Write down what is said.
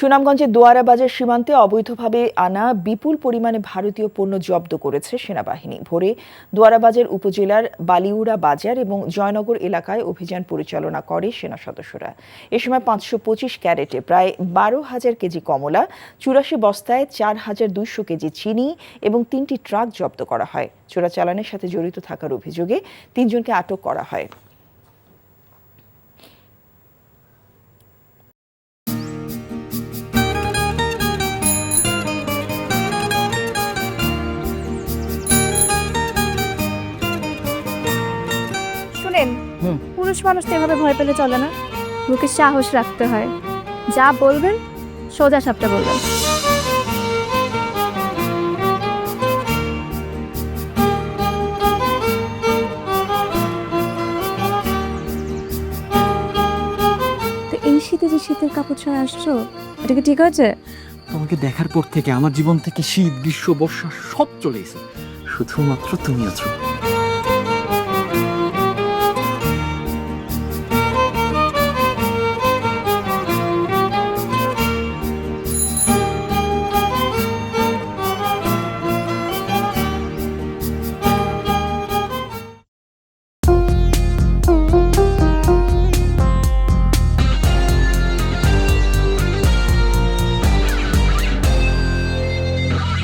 সুনামগঞ্জের দোয়ারা বাজার সীমান্তে অবৈধভাবে আনা বিপুল পরিমাণে ভারতীয় পণ্য জব্দ করেছে সেনাবাহিনী। ভোরে দোয়ারা বাজার উপজেলার বালিউড়া বাজার এবং জয়নগর এলাকায় অভিযান পরিচালনা করে সেনা সদস্যরা। এ সময় 525 ক্যারেটে প্রায় 12,000 কেজি কমলা, 84 বস্তায় 4,200 কেজি চিনি এবং 3টি ট্রাক জব্দ করা হয়। চোরাচালানের সাথে জড়িত থাকার অভিযোগে 3 জনকে আটক করা হয়। পুরুষ মানুষ তো এভাবে ভয় পেলে চলে না, বুকে সাহস রাখতে হয়। যা বলবেন সোজা সাপটা বলবেন। তো এই শীতে যে শীতের কাপড় ছাড়া আসছো, এটা কি ঠিক আছে? তোমাকে দেখার পর থেকে আমার জীবন থেকে শীত, গ্রীষ্ম, বর্ষা সব চলে গেছে, শুধুমাত্র তুমি আছো।